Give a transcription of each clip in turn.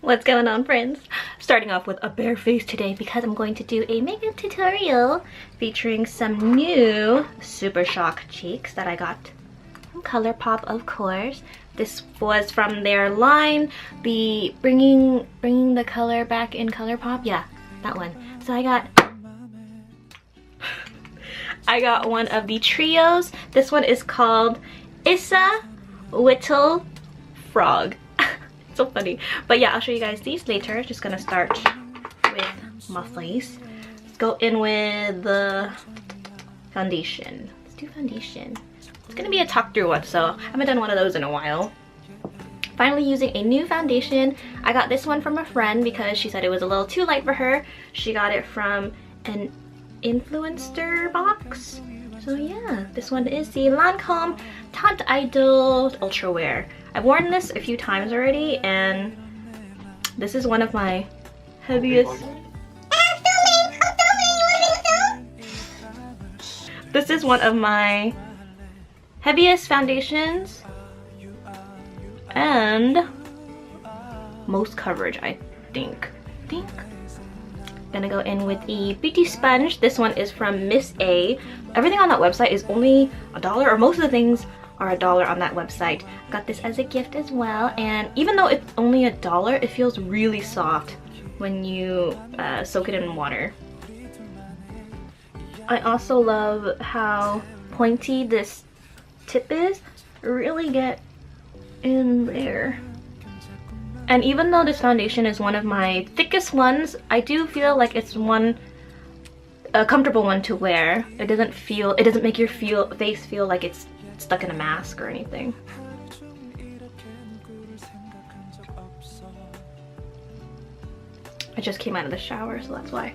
What's going on, friends? Starting off with a bare face today because I'm going to do a makeup tutorial featuring some new Super Shock cheeks that I got from ColourPop, of course. This was from their line, the bringing the color back in ColourPop. Yeah, that one. So I got one of the trios. This one is called Issa Whittle Frog. So funny. But yeah, I'll show you guys these later. Just gonna start with my face. Let's go in with the foundation. Let's do foundation. It's gonna be a talk through one, so I haven't done one of those in a while. Finally using a new foundation. I got this one from a friend because she said it was a little too light for her. She got it from an influencer box. So yeah, this one is the Lancome Tante Idol Ultra Wear. I've worn this a few times already, and this is one of my heaviest. This is one of my heaviest foundations and most coverage, I think. Gonna go in with the beauty sponge. This one is from Miss A. Everything on that website is only $1, or most of the things are $1 on that website. Got this as a gift as well, and even though it's only $1, it feels really soft when you soak it in water. I also love how pointy this tip is. Really get in there. And even though this foundation is one of my thickest ones, I do feel like it's a comfortable one to wear. It doesn't make your face feel like it's stuck in a mask or anything. I just came out of the shower, so that's why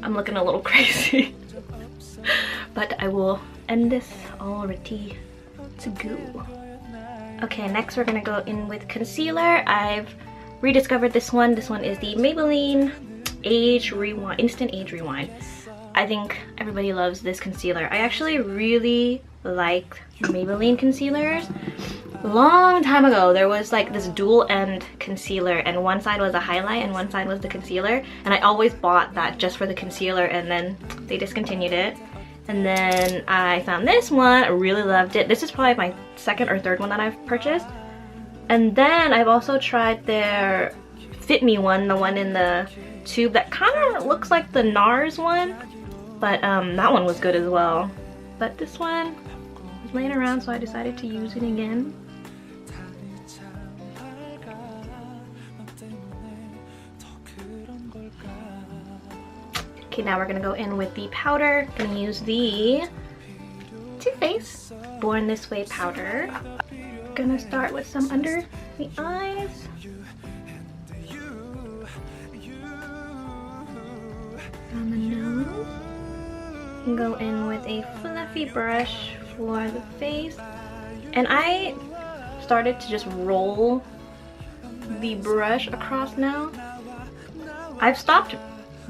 I'm looking a little crazy. But I will end this all ready to go. Okay, next we're gonna go in with concealer. I've rediscovered this one. This one is the Maybelline Age Rewind, Instant Age Rewind. I think everybody loves this concealer. I actually really like Maybelline concealers. Long time ago, there was like this dual end concealer, and one side was a highlight and one side was the concealer. And I always bought that just for the concealer, and then they discontinued it. And then I found this one, I really loved it. This is probably my second or third one that I've purchased. And then I've also tried their Fit Me one, the one in the tube that kind of looks like the NARS one. But that one was good as well. But this one was laying around, so I decided to use it again. Okay, now we're gonna go in with the powder. Gonna use the Too Faced Born This Way powder. Gonna start with some under the eyes. On the nose. And go in with a fluffy brush for the face. And I started to just roll the brush across now. I've stopped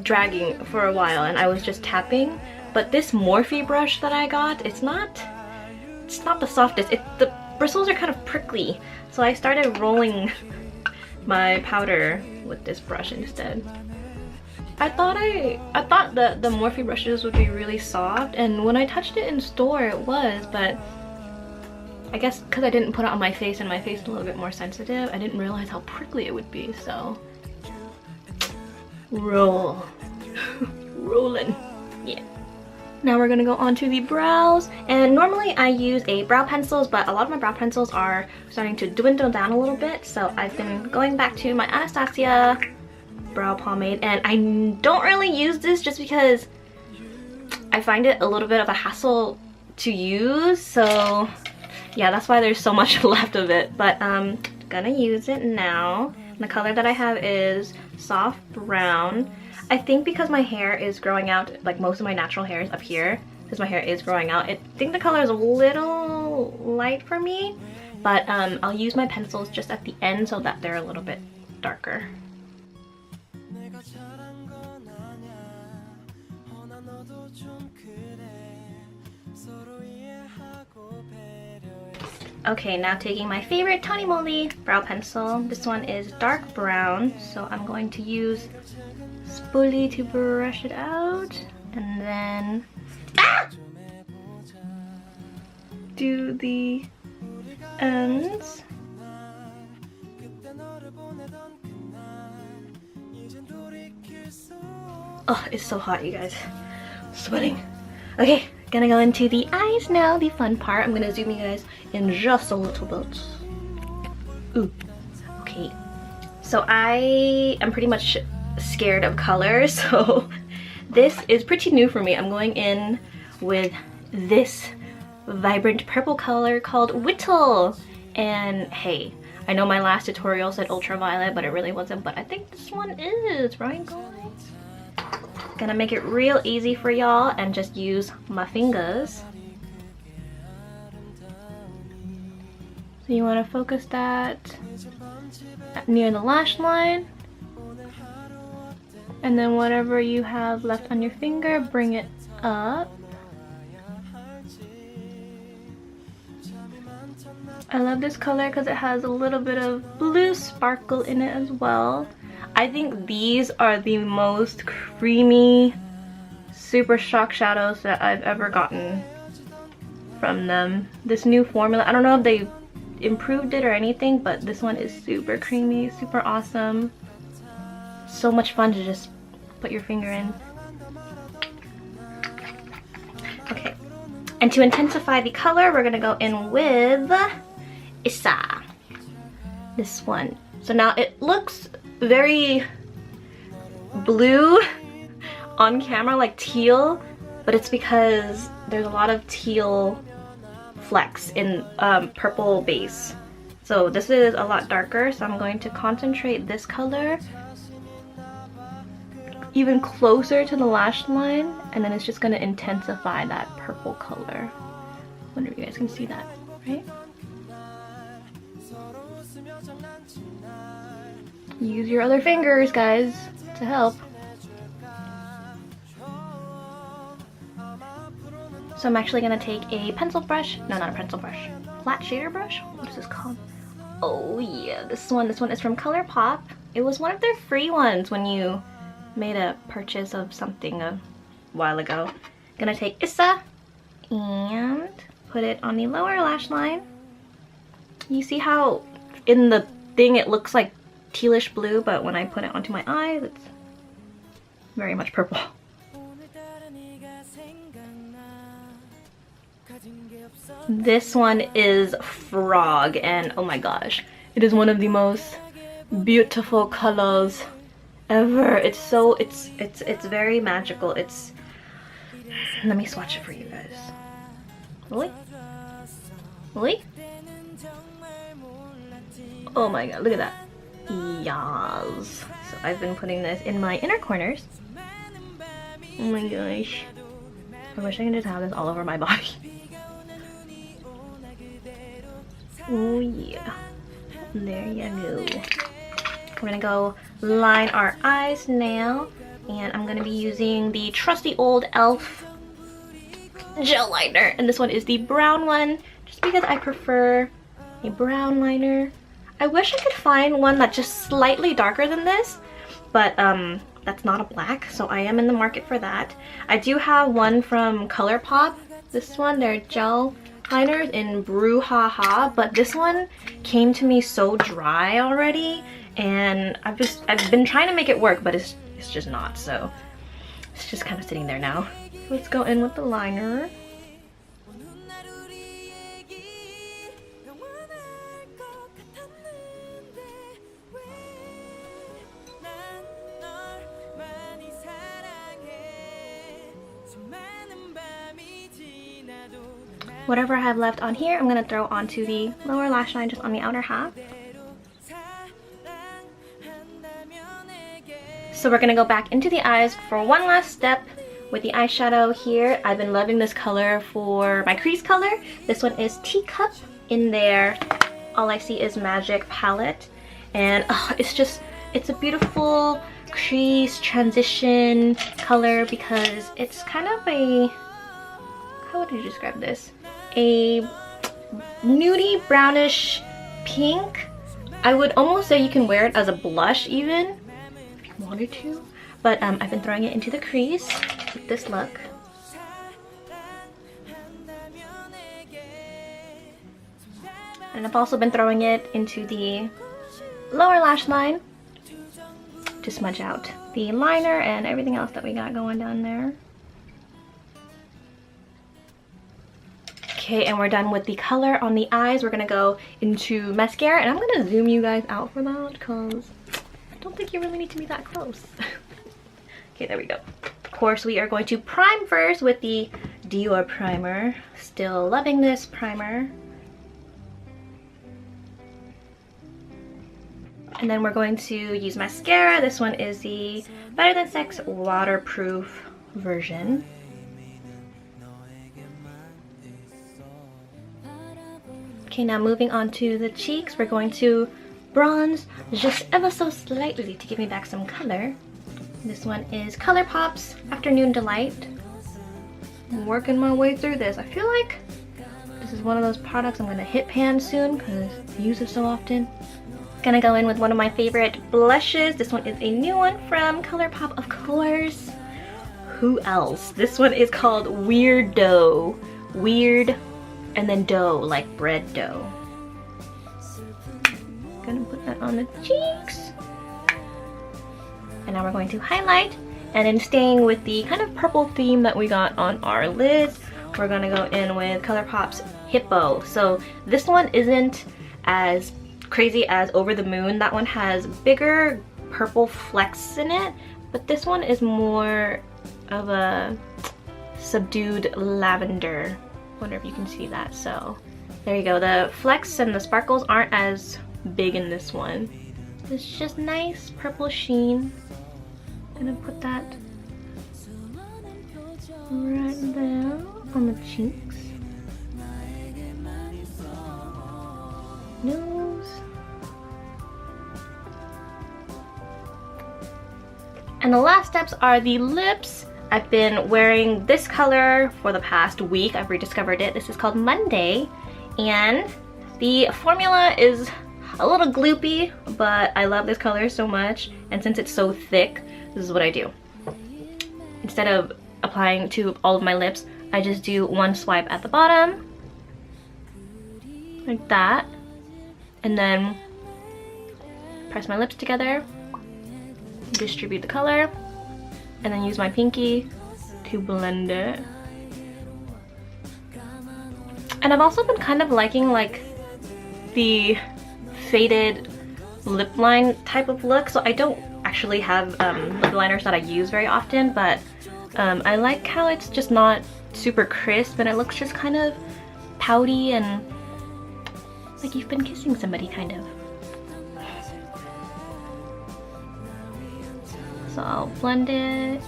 dragging for a while and I was just tapping, but this Morphe brush that I got, it's not the softest. The bristles are kind of prickly, so I started rolling my powder with this brush instead. I thought the Morphe brushes would be really soft, and when I touched it in store it was, but I guess because I didn't put it on my face and my face is a little bit more sensitive, I didn't realize how prickly it would be, so rolling. Yeah. Now we're gonna go on to the brows, and normally I use a brow pencils, but a lot of my brow pencils are starting to dwindle down a little bit, so I've been going back to my Anastasia brow pomade, and I don't really use this just because I find it a little bit of a hassle to use, so yeah, that's why there's so much left of it, but I'm gonna use it now. The color that I have is soft brown. I think because my hair is growing out, like most of my natural hair is up here, because my hair is growing out, I think the color is a little light for me, but I'll use my pencils just at the end so that they're a little bit darker. Okay, now taking my favorite Tony Moly brow pencil. This one is dark brown, so I'm going to use spoolie to brush it out, and then do the ends. Oh, it's so hot, you guys. I'm sweating. Okay, gonna go into the eyes now, the fun part. I'm gonna zoom you guys in just a little bit. Ooh. Okay. So I am pretty much scared of color, so this is pretty new for me. I'm going in with this vibrant purple color called Whittle. And hey, I know my last tutorial said ultraviolet, but it really wasn't. But I think this one is, right guys? Gonna make it real easy for y'all and just use my fingers. So you want to focus that near the lash line, and then whatever you have left on your finger, bring it up. I love this color because it has a little bit of blue sparkle in it as well. I think these are the most creamy super shock shadows that I've ever gotten from them. This new formula, I don't know if they improved it or anything, but this one is super creamy, super awesome. So much fun to just put your finger in. Okay, and to intensify the color, we're gonna go in with Issa, this one. So now it looks very blue on camera, like teal, but it's because there's a lot of teal flecks in purple base. So this is a lot darker, so I'm going to concentrate this color even closer to the lash line, and then it's just going to intensify that purple color. I wonder if you guys can see that, right? Use your other fingers, guys, to help. So I'm actually gonna take a pencil brush. No, not a pencil brush. Flat shader brush? What is this called? Oh yeah, this one is from ColourPop. It was one of their free ones when you made a purchase of something a while ago. Gonna take Issa and put it on the lower lash line. You see how in the thing it looks like tealish blue, but when I put it onto my eyes, it's very much purple. This one is Frog, and oh my gosh, it is one of the most beautiful colors ever. It's so it's very magical. It's, let me swatch it for you guys. Really? Really? Oh my god, look at that. Yes. So I've been putting this in my inner corners. Oh my gosh. I wish I could just have this all over my body. Oh yeah. There you go. We're gonna go line our eyes now. And I'm gonna be using the trusty old e.l.f. gel liner. And this one is the brown one, just because I prefer a brown liner. I wish I could find one that's just slightly darker than this, but that's not a black, so I am in the market for that. I do have one from ColourPop. This one, their gel liners in Brouhaha, but this one came to me so dry already, and I've been trying to make it work, but it's just not, so it's just kind of sitting there now. Let's go in with the liner. Whatever I have left on here, I'm gonna throw onto the lower lash line, just on the outer half. So we're gonna go back into the eyes for one last step with the eyeshadow here. I've been loving this color for my crease color. This one is Teacup in their All I See Is Magic palette. And it's a beautiful crease transition color because it's kind of a, how would you describe this? A nudie brownish pink. I would almost say you can wear it as a blush even if you wanted to, but I've been throwing it into the crease with this look. And I've also been throwing it into the lower lash line to smudge out the liner and everything else that we got going down there. Okay, and we're done with the color on the eyes. We're gonna go into mascara, and I'm gonna zoom you guys out for that because I don't think you really need to be that close. Okay, there we go. Of course, we are going to prime first with the Dior primer. Still loving this primer. And then we're going to use mascara. This one is the Better Than Sex waterproof version. Okay, now moving on to the cheeks, we're going to bronze just ever so slightly to give me back some color. This one is ColourPop's Afternoon Delight. I'm working my way through this. I feel like this is one of those products I'm gonna hit pan soon because I use it so often. Gonna go in with one of my favorite blushes. This one is a new one from ColourPop, of course. Who else? This one is called Weird Dough. Weird and then dough, like bread dough. Gonna put that on the cheeks. And now we're going to highlight. And then staying with the kind of purple theme that we got on our lids, we're gonna go in with ColourPop's Hippo. So this one isn't as crazy as Over the Moon. That one has bigger purple flecks in it, but this one is more of a subdued lavender. Wonder if you can see that. So there you go. The flecks and the sparkles aren't as big in this one. It's just nice purple sheen. Gonna put that right there on the cheeks. Nose. And the last steps are the lips. I've been wearing this color for the past week. I've rediscovered it. This is called Monday, and the formula is a little gloopy, but I love this color so much, and since it's so thick, this is what I do. Instead of applying to all of my lips, I just do one swipe at the bottom, like that, and then press my lips together, distribute the color, and then use my pinky to blend it. And I've also been kind of liking like the faded lip line type of look, so I don't actually have lip liners that I use very often, but I like how it's just not super crisp and it looks just kind of pouty and like you've been kissing somebody, kind of. So I'll blend it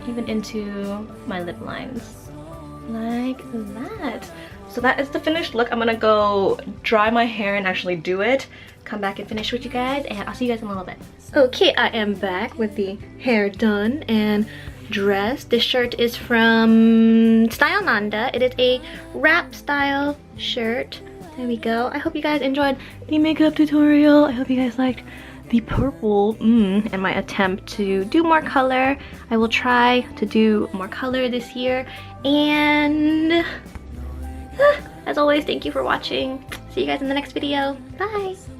even into my lip lines like that. So that is the finished look. I'm gonna go dry my hair and actually do it, come back and finish with you guys, and I'll see you guys in a little bit. Okay, I am back with the hair done and dressed. This shirt is from Style Nanda. It is a wrap style shirt. There we go. I hope you guys enjoyed the makeup tutorial. I hope you guys liked the purple and my attempt to do more color. I will try to do more color this year, and as always, thank you for watching. See you guys in the next video. Bye!